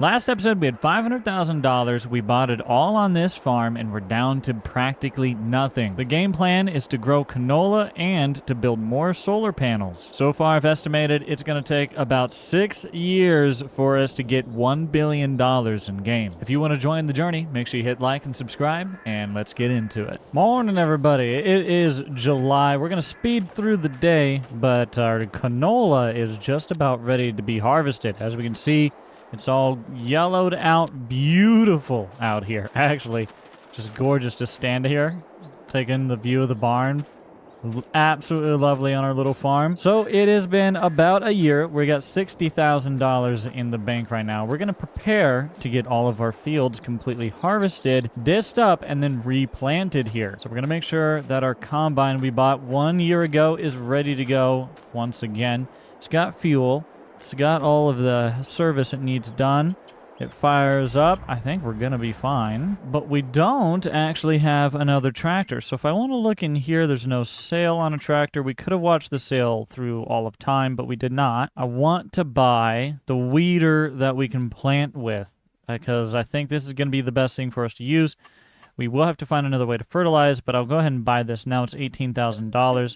Last episode, we had $500,000. We bought it all on this farm, and we're down to practically nothing. The game plan is to grow canola and to build more solar panels. So far, I've estimated it's going to take about 6 years for us to get $1 billion in game. If you want to join the journey, make sure you hit like and subscribe, and let's get into it. Morning, everybody. It is July. We're going to speed through the day, but our canola is just about ready to be harvested. As we can see, it's all yellowed out, beautiful out here. Actually, just gorgeous to stand here, taking the view of the barn. Absolutely lovely on our little farm. So it has been about a year. We got $60,000 in the bank right now. We're going to prepare to get all of our fields completely harvested, disced up, and then replanted here. So we're going to make sure that our combine we bought 1 year ago is ready to go once again. It's got fuel. It's got all of the service it needs done. It fires up. I think we're going to be fine. But we don't actually have another tractor. So if I want to look in here, there's no sale on a tractor. We could have watched the sale through all of time, but we did not. I want to buy the weeder that we can plant with, because I think this is going to be the best thing for us to use. We will have to find another way to fertilize, but I'll go ahead and buy this. Now it's $18,000.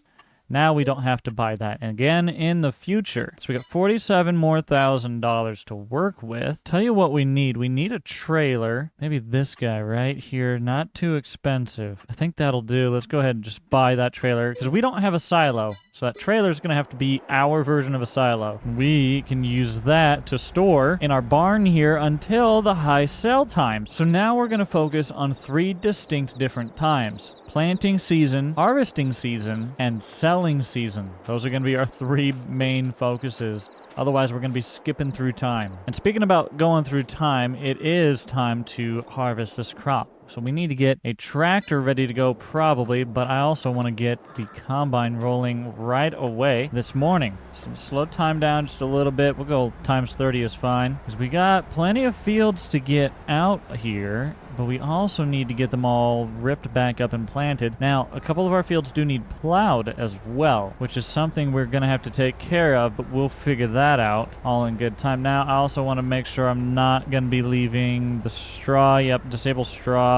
Now we don't have to buy that again in the future. So we got $47,000 more to work with. Tell you what we need. We need a trailer. Maybe this guy right here. Not too expensive. I think that'll do. Let's go ahead and just buy that trailer because we don't have a silo. So that trailer is going to have to be our version of a silo. We can use that to store in our barn here until the high sale time. So now we're going to focus on 3 distinct different times. Planting season, harvesting season, and selling season. Those are going to be our 3 main focuses. Otherwise, we're going to be skipping through time. And speaking about going through time, it is time to harvest this crop. So we need to get a tractor ready to go probably, but I also want to get the combine rolling right away this morning. So slow time down just a little bit. We'll go times 30 is fine. Because we got plenty of fields to get out here, but we also need to get them all ripped back up and planted. Now, a couple of our fields do need plowed as well, which is something we're going to have to take care of, but we'll figure that out all in good time. Now, I also want to make sure I'm not going to be leaving the straw. Yep, disable straw.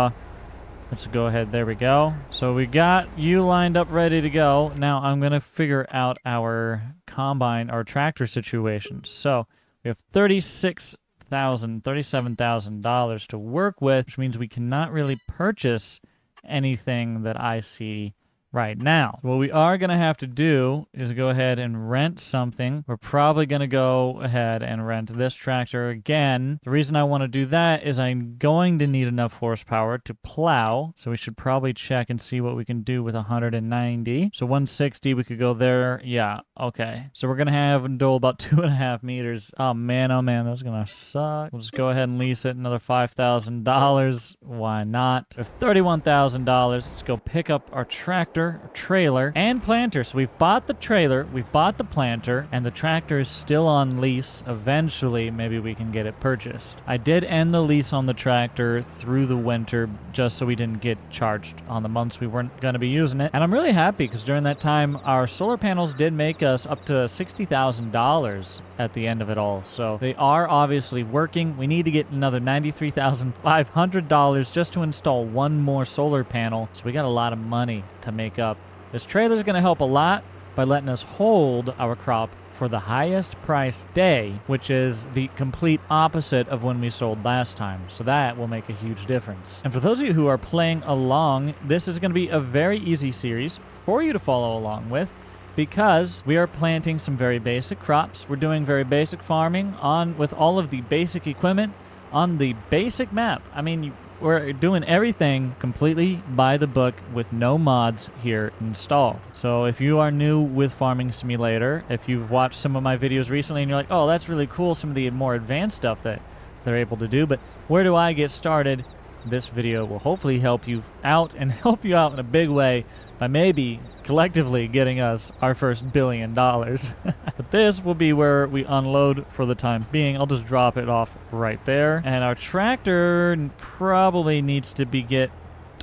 Let's go ahead. There we go. So we got you lined up ready to go. Now, I'm going to figure out our combine, our tractor situation. So we have $37,000 to work with, which means we cannot really purchase anything that I see right now. What we are going to have to do is go ahead and rent something. We're probably going to go ahead and rent this tractor again. The reason I want to do that is I'm going to need enough horsepower to plow. So we should probably check and see what we can do with 190. So 160, we could go there. Yeah, okay. So we're going to have a dole about 2.5 meters. Oh man, that's going to suck. We'll just go ahead and lease it another $5,000. Why not? We have $31,000. Let's go pick up our tractor, trailer, and planter. So we've bought the trailer, we've bought the planter, and the tractor is still on lease. Eventually, maybe we can get it purchased. I did end the lease on the tractor through the winter just so we didn't get charged on the months we weren't going to be using it. And I'm really happy because during that time, our solar panels did make us up to $60,000 at the end of it all. So they are obviously working. We need to get another $93,500 just to install one more solar panel. So we got a lot of money to make up. This trailer is going to help a lot by letting us hold our crop for the highest price day, which is the complete opposite of when we sold last time. So that will make a huge difference. And for those of you who are playing along, this is going to be a very easy series for you to follow along with, because we are planting some very basic crops. We're doing very basic farming with all of the basic equipment on the basic map. I mean, we're doing everything completely by the book with no mods here installed. So if you are new with Farming Simulator, if you've watched some of my videos recently and you're like, oh, that's really cool, some of the more advanced stuff that they're able to do, but where do I get started? This video will hopefully help you out and help you out in a big way by maybe collectively getting us our first $1 billion. But this will be where we unload for the time being. I'll just drop it off right there. And our tractor probably needs to be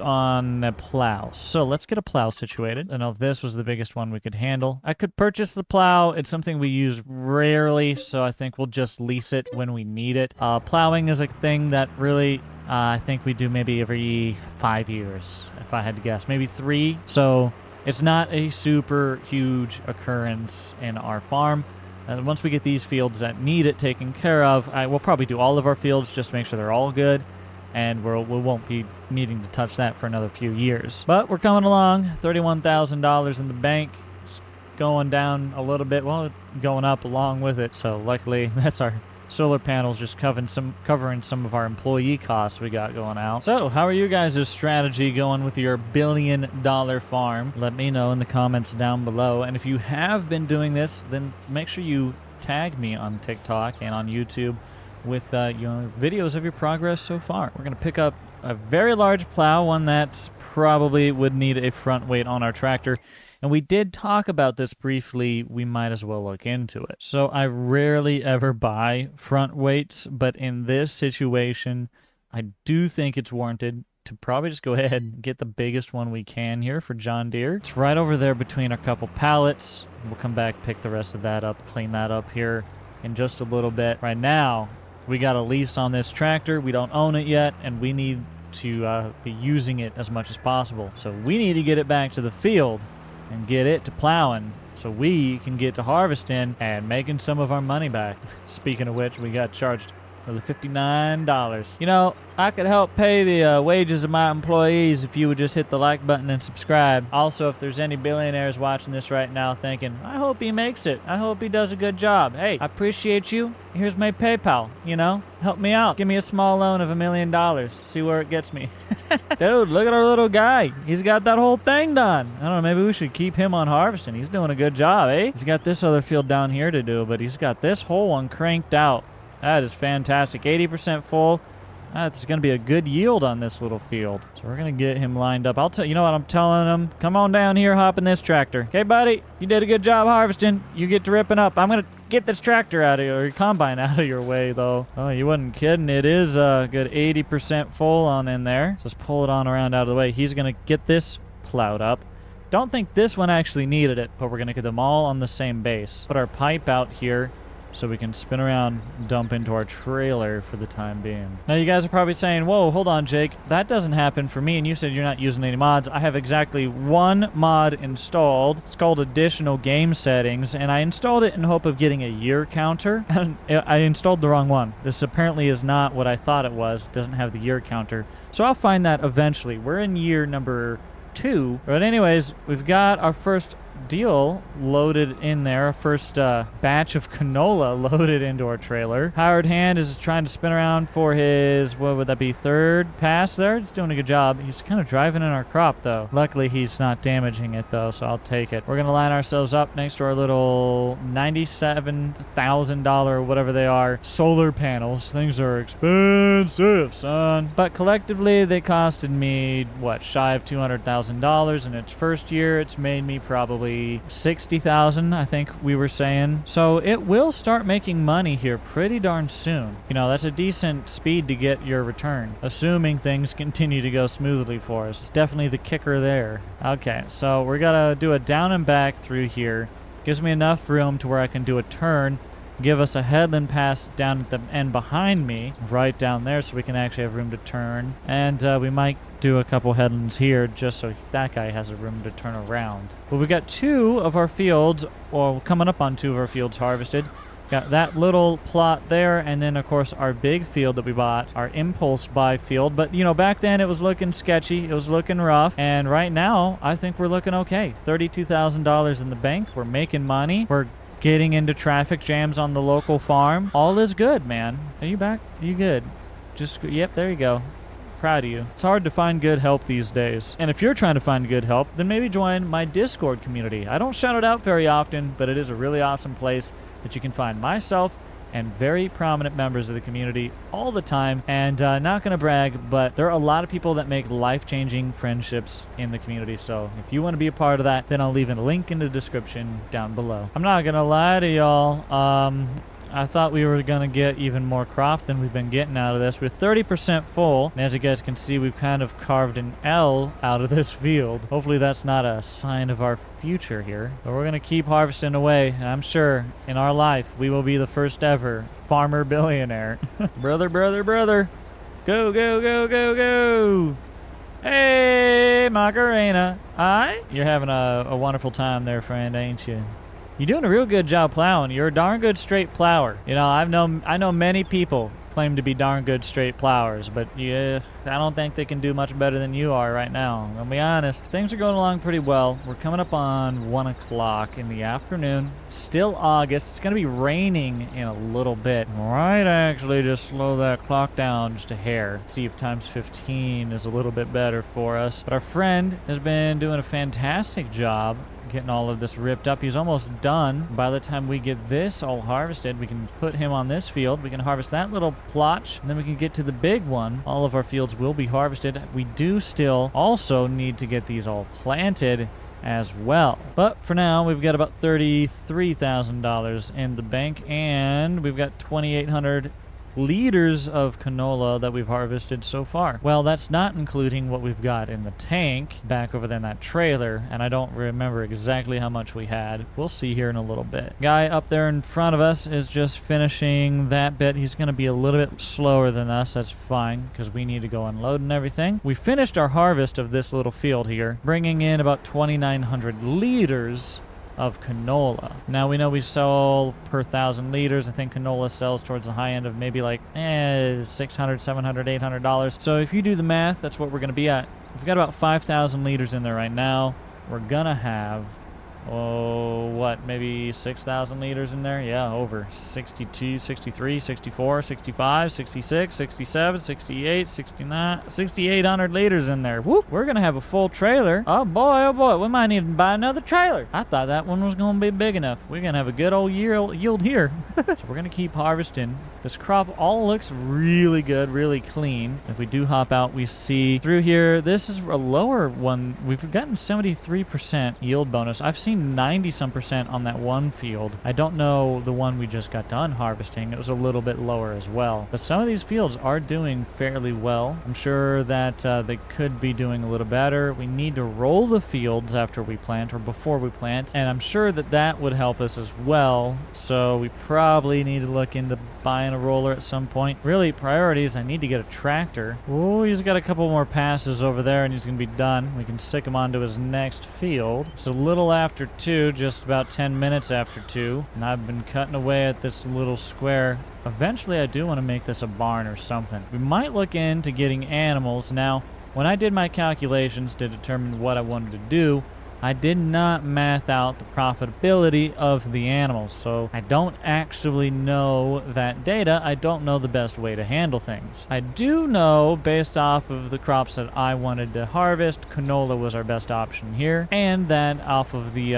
on a plow. So let's get a plow situated. I know if this was the biggest one we could handle. I could purchase the plow. It's something we use rarely, so I think we'll just lease it when we need it. Plowing is a thing that really I think we do maybe every 5 years, if I had to guess. Maybe 3. So it's not a super huge occurrence in our farm. And once we get these fields that need it taken care of, we'll probably do all of our fields just to make sure they're all good. And we won't be needing to touch that for another few years. But we're coming along. $31,000 in the bank. It's going down a little bit. Well, going up along with it. So luckily, that's our solar panels just covering some of our employee costs we got going out. So how are you guys' strategy going with your $1 billion farm? Let me know in the comments down below. And if you have been doing this, then make sure you tag me on TikTok and on YouTube with your videos of your progress so far. We're going to pick up a very large plow, one that probably would need a front weight on our tractor. And we did talk about this briefly. We might as well look into it. So I rarely ever buy front weights, but in this situation, I do think it's warranted to probably just go ahead and get the biggest one we can here for John Deere. It's right over there between a couple pallets. We'll come back, pick the rest of that up, clean that up here in just a little bit. Right now, we got a lease on this tractor. We don't own it yet, and we need to be using it as much as possible. So we need to get it back to the field and get it to plowing so we can get to harvesting and making some of our money back. Speaking of which, we got charged for the $59. You know, I could help pay the wages of my employees if you would just hit the like button and subscribe. Also, if there's any billionaires watching this right now thinking, I hope he makes it. I hope he does a good job. Hey, I appreciate you. Here's my PayPal, you know? Help me out. Give me a small loan of $1 million. See where it gets me. Dude, look at our little guy. He's got that whole thing done. I don't know, maybe we should keep him on harvesting. He's doing a good job, eh? He's got this other field down here to do, but he's got this whole one cranked out. That is fantastic. 80% full. That's going to be a good yield on this little field. So we're going to get him lined up. You know what I'm telling him? Come on down here, hop in this tractor. Okay, buddy? You did a good job harvesting. You get to ripping up. I'm going to get this tractor out of your combine out of your way, though. Oh, you wasn't kidding. It is a good 80% full on in there. So let's pull it on around out of the way. He's going to get this plowed up. Don't think this one actually needed it, but we're going to get them all on the same base. Put our pipe out here so we can spin around, dump into our trailer for the time being. Now you guys are probably saying, whoa, hold on, Jake. That doesn't happen for me, and you said you're not using any mods. I have exactly one mod installed. It's called Additional Game Settings, and I installed it in hope of getting a year counter, and I installed the wrong one. This apparently is not what I thought it was. It doesn't have the year counter. So I'll find that eventually. We're in year number 2. But anyways, we've got our first deal loaded in there, our first batch of canola loaded into our trailer. Hired hand is trying to spin around for his, what would that be, 3rd pass there. He's doing a good job. He's kind of driving in our crop though. Luckily he's not damaging it though, so I'll take it. We're gonna line ourselves up next to our little $97,000 or whatever they are solar panels. Things are expensive, son, but collectively they costed me what, shy of $200,000 in its first year. It's made me probably 60,000, I think we were saying. So it will start making money here pretty darn soon. You know, that's a decent speed to get your return, assuming things continue to go smoothly for us. It's definitely the kicker there. Okay, so we're gonna do a down and back through here. Gives me enough room to where I can do a turn, give us a headland pass down at the end behind me, right down there, so we can actually have room to turn. And we might do a couple headlands here just so that guy has a room to turn around. But we got 2 of our fields, or coming up on 2 of our fields harvested. Got that little plot there, and then of course our big field that we bought, our impulse buy field. But you know, back then it was looking sketchy, it was looking rough, and right now I think we're looking okay. $32,000 in the bank. We're making money. We're getting into traffic jams on the local farm. All is good, man. Are you back? Are you good? Just, yep, there you go. Proud of you. It's hard to find good help these days. And if you're trying to find good help, then maybe join my Discord community. I don't shout it out very often, but it is a really awesome place that you can find myself and very prominent members of the community all the time. And not gonna brag, but there are a lot of people that make life-changing friendships in the community. So if you want to be a part of that, then I'll leave a link in the description down below. I'm not gonna lie to y'all. I thought we were going to get even more crop than we've been getting out of this. We're 30% full. And as you guys can see, we've kind of carved an L out of this field. Hopefully that's not a sign of our future here. But we're going to keep harvesting away. And I'm sure in our life, we will be the first ever farmer billionaire. Brother, brother, brother. Go, go, go, go, go. Hey, Macarena. Aye? You're having a wonderful time there, friend, ain't you? You're doing a real good job plowing. You're a darn good straight plower. You know, I know many people claim to be darn good straight plowers, but yeah, I don't think they can do much better than you are right now. I'll be honest. Things are going along pretty well. We're coming up on 1 o'clock in the afternoon. Still August. It's going to be raining in a little bit. Right, actually, just slow that clock down just a hair. See if times 15 is a little bit better for us. But our friend has been doing a fantastic job getting all of this ripped up. He's almost done. By the time we get this all harvested, we can put him on this field. We can harvest that little plotch, and then we can get to the big one. All of our fields will be harvested. We do still also need to get these all planted as well. But for now, we've got about $33,000 in the bank, and we've got 2,800 liters of canola that we've harvested so far. Well, that's not including what we've got in the tank back over there in that trailer, and I don't remember exactly how much we had. We'll see here in a little bit. Guy up there in front of us is just finishing that bit. He's going to be a little bit slower than us. That's fine, because we need to go unload and everything. We finished our harvest of this little field here, bringing in about 2,900 liters of canola. Now we know we sell per 1,000 liters. I think canola sells towards the high end of maybe like $600, $700, $800. So if you do the math, that's what we're going to be at. We've got about 5,000 liters in there right now. We're going to have, maybe 6,000 liters in there? Yeah, over 62, 63, 64, 65, 66, 67, 68, 69, 6,800 liters in there. Whoop, we're going to have a full trailer. Oh boy, we might need to buy another trailer. I thought that one was going to be big enough. We're going to have a good old yield here. So we're going to keep harvesting. This crop all looks really good, really clean. If we do hop out, we see through here, this is a lower one. We've gotten 73% yield bonus. I've seen 90-some% on that one field. I don't know the one we just got done harvesting. It was a little bit lower as well. But some of these fields are doing fairly well. I'm sure that they could be doing a little better. We need to roll the fields after we plant or before we plant, and I'm sure that that would help us as well. So we probably need to look into buying a roller at some point. Really, priorities, I need to get a tractor. Oh, he's got a couple more passes over there and he's gonna be done. We can stick him onto his next field. It's a little after 2, just about 10 minutes after 2, and I've been cutting away at this little square. Eventually I do want to make this a barn or something. We might look into getting animals. Now, when I did my calculations to determine what I wanted to do, I did not math out the profitability of the animals, so I don't actually know that data. I don't know the best way to handle things. I do know, based off of the crops that I wanted to harvest, canola was our best option here, and that off of the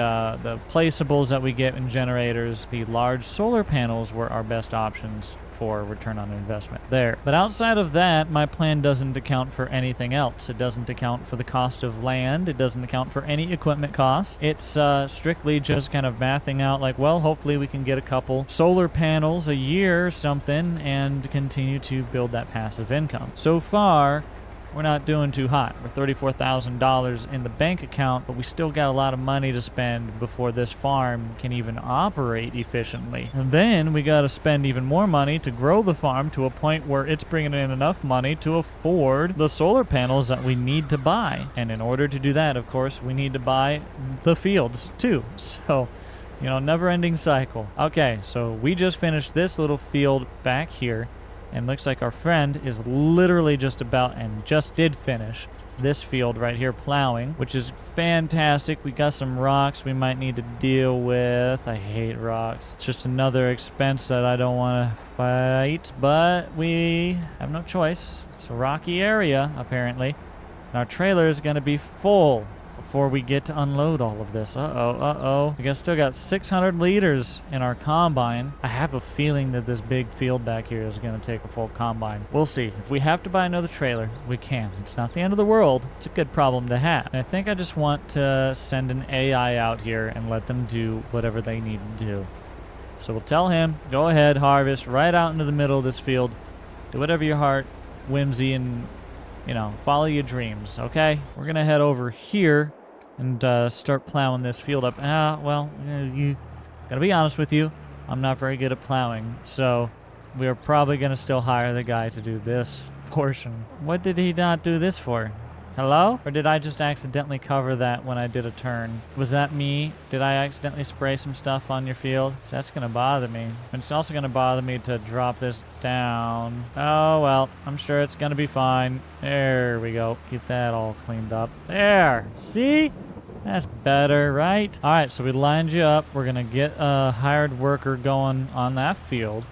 placeables that we get in generators, the large solar panels were our best options for return on investment there. But outside of that, my plan doesn't account for anything else. It doesn't account for the cost of land. It doesn't account for any equipment costs. It's strictly just kind of mathing out like, well, hopefully we can get a couple solar panels a year or something and continue to build that passive income. So far, we're not doing too hot. We're $34,000 in the bank account, but we still got a lot of money to spend before this farm can even operate efficiently. And then we got to spend even more money to grow the farm to a point where it's bringing in enough money to afford the solar panels that we need to buy. And in order to do that, of course, we need to buy the fields too. So, you know, never-ending cycle. Okay, so we just finished this little field back here. And looks like our friend is literally just about and just did finish this field right here plowing, which is fantastic. We got some rocks we might need to deal with. I hate rocks. It's just another expense that I don't want to fight, but we have no choice. It's a rocky area, apparently. And our trailer is going to be full before we get to unload all of this. We still got 600 liters in our combine. I have a feeling that this big field back here is going to take a full combine. We'll see. If we have to buy another trailer, we can. It's not the end of the world. It's a good problem to have. And I think I just want to send an AI out here and let them do whatever they need to do. So we'll tell him, go ahead, harvest right out into the middle of this field. Do whatever your heart whimsy and, follow your dreams, okay? We're going to head over here and start plowing this field up. Gotta be honest with you, I'm not very good at plowing, so we are probably going to still hire the guy to do this portion. What did he not do this for? Hello? Or did I just accidentally cover that when I did a turn? Was that me? Did I accidentally spray some stuff on your field? So that's going to bother me. And it's also going to bother me to drop this down. Oh, well, I'm sure it's going to be fine. There we go. Get that all cleaned up. There. See? That's better, right? All right, so we lined you up. We're going to get a hired worker going on that field.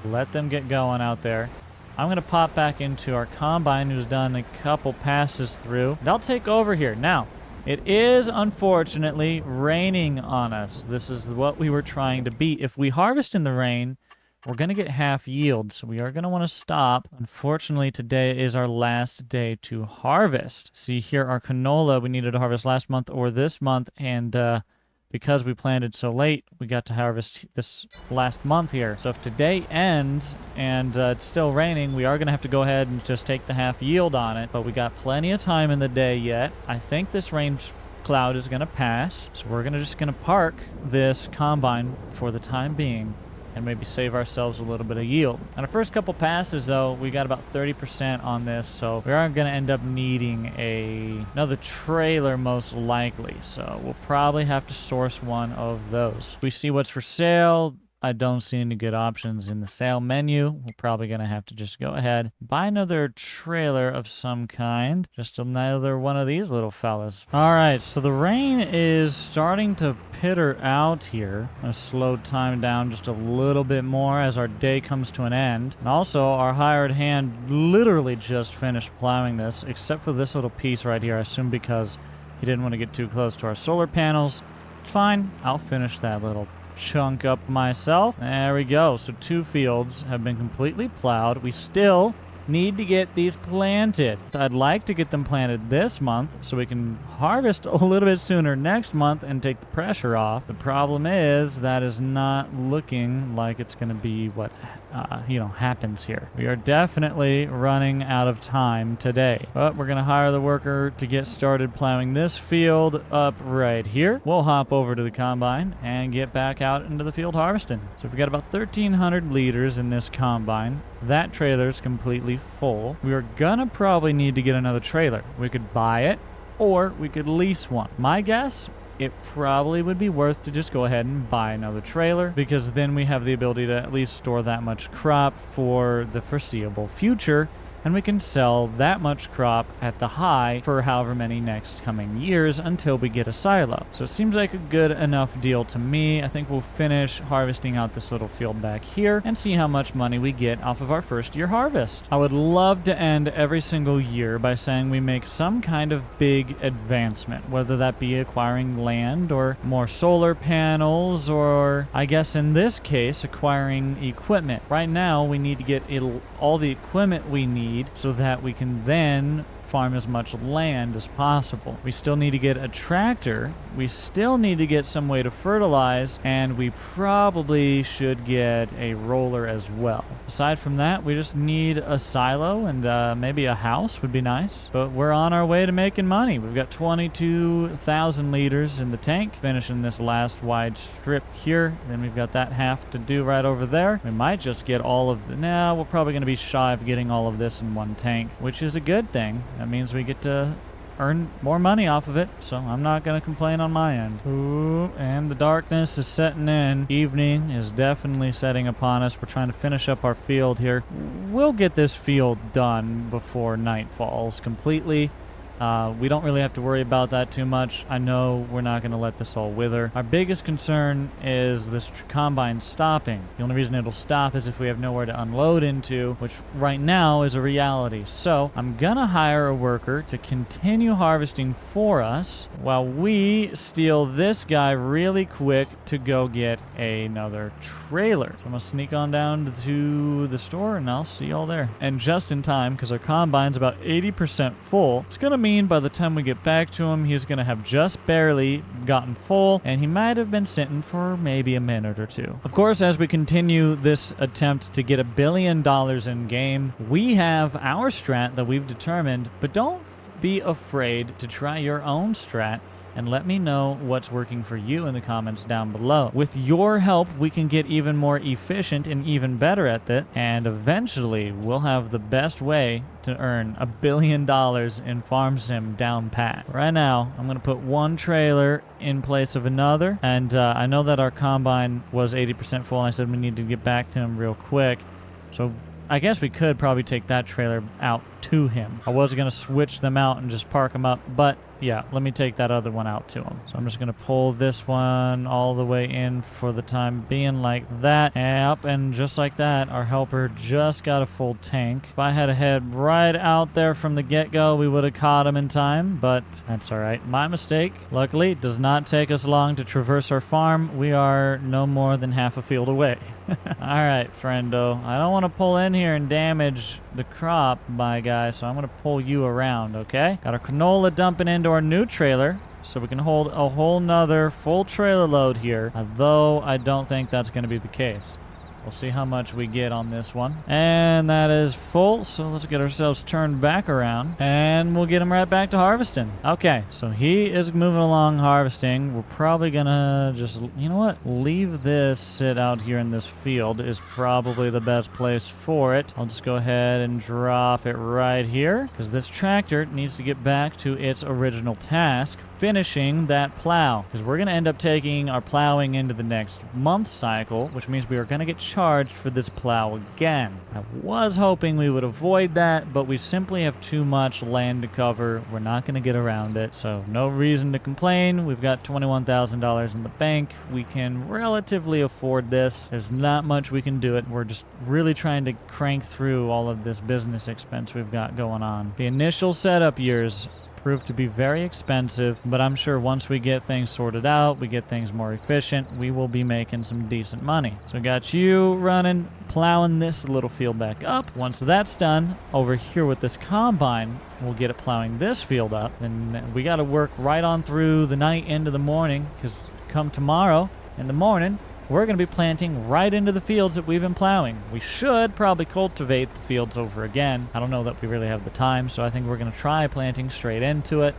Let them get going out there. I'm going to pop back into our combine who's done a couple passes through. And I'll take over here. Now, it is unfortunately raining on us. This is what we were trying to beat. If we harvest in the rain, we're going to get half yield, so we are going to want to stop. Unfortunately, today is our last day to harvest. See here, our canola we needed to harvest last month or this month, and because we planted so late, we got to harvest this last month here. So if today ends and it's still raining, we are going to have to go ahead and just take the half yield on it. But we got plenty of time in the day yet. I think this rain cloud is going to pass. So we're just going to park this combine for the time being and maybe save ourselves a little bit of yield. On our first couple passes, though, we got about 30% on this, so we are going to end up needing another trailer most likely. So we'll probably have to source one of those. We see what's for sale. I don't see any good options in the sale menu. We're probably going to have to just go ahead, buy another trailer of some kind. Just another one of these little fellas. All right, so the rain is starting to pitter out here. I'm going to slow time down just a little bit more as our day comes to an end. And also, our hired hand literally just finished plowing this, except for this little piece right here, I assume because he didn't want to get too close to our solar panels. It's fine. I'll finish that little chunk up myself. There we go. So 2 fields have been completely plowed. We still need to get these planted. I'd like to get them planted this month so we can harvest a little bit sooner next month and take the pressure off. The problem is that is not looking like it's going to be what happens here. We are definitely running out of time today, but we're going to hire the worker to get started plowing this field up right here. We'll hop over to the combine and get back out into the field harvesting. So we've got about 1,300 liters in this combine. That trailer's completely full. We are gonna probably need to get another trailer. We could buy it or we could lease one. My guess, it probably would be worth to just go ahead and buy another trailer, because then we have the ability to at least store that much crop for the foreseeable future, and we can sell that much crop at the high for however many next coming years until we get a silo. So it seems like a good enough deal to me. I think we'll finish harvesting out this little field back here and see how much money we get off of our first year harvest. I would love to end every single year by saying we make some kind of big advancement, whether that be acquiring land or more solar panels, or I guess in this case, acquiring equipment. Right now, we need to get all the equipment we need so that we can then farm as much land as possible. We still need to get a tractor. We still need to get some way to fertilize, and we probably should get a roller as well. Aside from that, we just need a silo and maybe a house would be nice. But we're on our way to making money. We've got 22,000 liters in the tank, finishing this last wide strip here. Then we've got that half to do right over there. We might just get all of the... Nah, we're probably going to be shy of getting all of this in one tank, which is a good thing. That means we get to earn more money off of it, so I'm not going to complain on my end. Ooh, and the darkness is setting in. Evening is definitely setting upon us. We're trying to finish up our field here. We'll get this field done before night falls completely. We don't really have to worry about that too much. I know we're not going to let this all wither. Our biggest concern is this combine stopping. The only reason it'll stop is if we have nowhere to unload into, which right now is a reality. So I'm going to hire a worker to continue harvesting for us while we steal this guy really quick to go get another trailer. So I'm going to sneak on down to the store and I'll see y'all there. And just in time, because our combine's about 80% full, it's going to mean mean by the time we get back to him, he's going to have just barely gotten full, and he might have been sitting for maybe a minute or two. Of course, as we continue this attempt to get $1 billion in game, we have our strat that we've determined, but don't be afraid to try your own strat and let me know what's working for you in the comments down below. With your help, we can get even more efficient and even better at it, and eventually we'll have the best way to earn $1 billion in Farm Sim down pat. Right now, I'm going to put one trailer in place of another, and I know that our combine was 80% full, and I said we need to get back to him real quick, so I guess we could probably take that trailer out to him. I was going to switch them out and just park them up, but yeah, let me take that other one out to him. So I'm just going to pull this one all the way in for the time being like that. Yep, and just like that, our helper just got a full tank. If I had a head right out there from the get-go, we would have caught him in time, but that's all right. My mistake. Luckily, it does not take us long to traverse our farm. We are no more than half a field away. All right, friendo. I don't want to pull in here and damage the crop, my guy, so I'm going to pull you around, okay? Got our canola dumping into our new trailer, so we can hold a whole nother full trailer load here, although I don't think that's going to be the case. We'll see how much we get on this one. And that is full, so let's get ourselves turned back around, and we'll get him right back to harvesting. Okay, so he is moving along harvesting. We're probably gonna just, you know what? Leave this sit out here in this field is probably the best place for it. I'll just go ahead and drop it right here, because this tractor needs to get back to its original task, finishing that plow, because we're gonna end up taking our plowing into the next month cycle, which means we are gonna get charged for this plow again. I was hoping we would avoid that, but we simply have too much land to cover. We're not going to get around it, so no reason to complain. We've got $21,000 in the bank. We can relatively afford this. There's not much we can do it. We're just really trying to crank through all of this business expense we've got going on. The initial setup years proved to be very expensive, but I'm sure once we get things sorted out, we get things more efficient, we will be making some decent money. So we got you running, plowing this little field back up. Once that's done, over here with this combine, we'll get it plowing this field up, and we got to work right on through the night into the morning, because come tomorrow in the morning, we're going to be planting right into the fields that we've been plowing. We should probably cultivate the fields over again. I don't know that we really have the time, so I think we're going to try planting straight into it.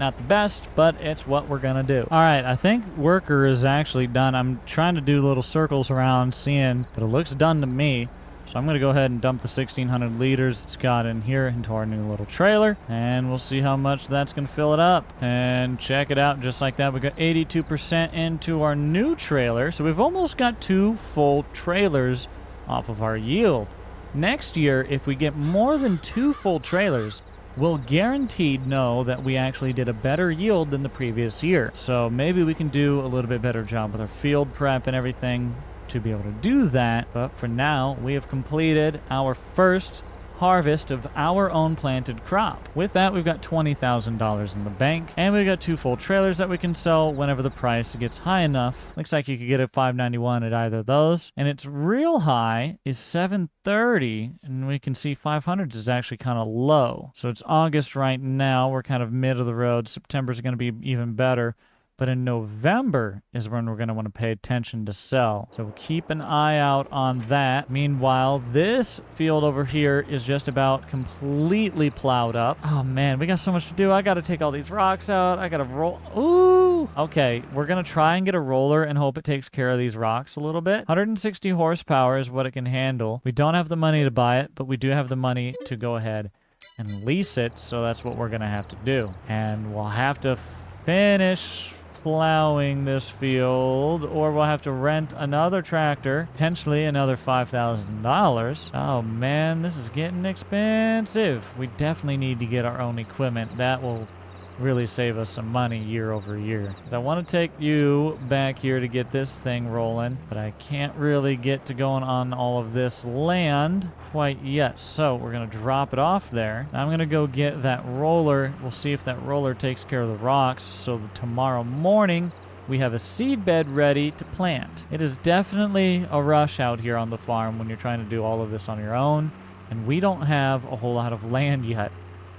Not the best, but it's what we're going to do. All right, I think worker is actually done. I'm trying to do little circles around seeing, but it looks done to me. So I'm going to go ahead and dump the 1,600 liters it's got in here into our new little trailer, and we'll see how much that's going to fill it up. And check it out, just like that, we got 82% into our new trailer, so we've almost got 2 full trailers off of our yield. Next year, if we get more than 2 full trailers, we'll guaranteed know that we actually did a better yield than the previous year. So maybe we can do a little bit better job with our field prep and everything to be able to do that. But for now, we have completed our first harvest of our own planted crop. With that, we've got $20,000 in the bank, and we've got 2 full trailers that we can sell whenever the price gets high enough. Looks like you could get a $591 at either of those, and its real high is $730, and we can see 500s is actually kind of low. So it's August right now. We're kind of mid of the road. September's going to be even better. But in November is when we're going to want to pay attention to sell. So keep an eye out on that. Meanwhile, this field over here is just about completely plowed up. Oh man, we got so much to do. I got to take all these rocks out. I got to roll. Ooh. Okay, we're going to try and get a roller and hope it takes care of these rocks a little bit. 160 horsepower is what it can handle. We don't have the money to buy it, but we do have the money to go ahead and lease it. So that's what we're going to have to do. And we'll have to finish plowing this field, or we'll have to rent another tractor, potentially another $5,000. Oh man, this is getting expensive. We definitely need to get our own equipment. That will really save us some money year over year. I want to take you back here to get this thing rolling, but I can't really get to going on all of this land quite yet. So we're going to drop it off there. I'm going to go get that roller. We'll see if that roller takes care of the rocks, so that tomorrow morning we have a seed bed ready to plant. It is definitely a rush out here on the farm when you're trying to do all of this on your own, and we don't have a whole lot of land yet.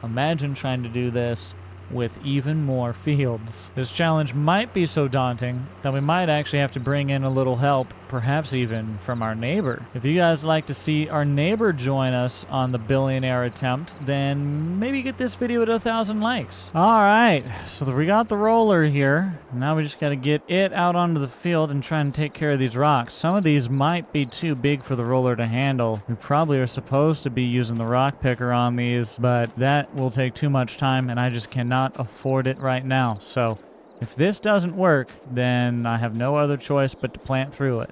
Imagine trying to do this with even more fields. This challenge might be so daunting that we might actually have to bring in a little help, perhaps even from our neighbor. If you guys like to see our neighbor join us on the billionaire attempt, then maybe get this video at 1,000 likes. All right, so we got the roller here. Now we just got to get it out onto the field and try and take care of these rocks. Some of these might be too big for the roller to handle. We probably are supposed to be using the rock picker on these, but that will take too much time and I just cannot afford it right now. So if this doesn't work, then I have no other choice but to plant through it.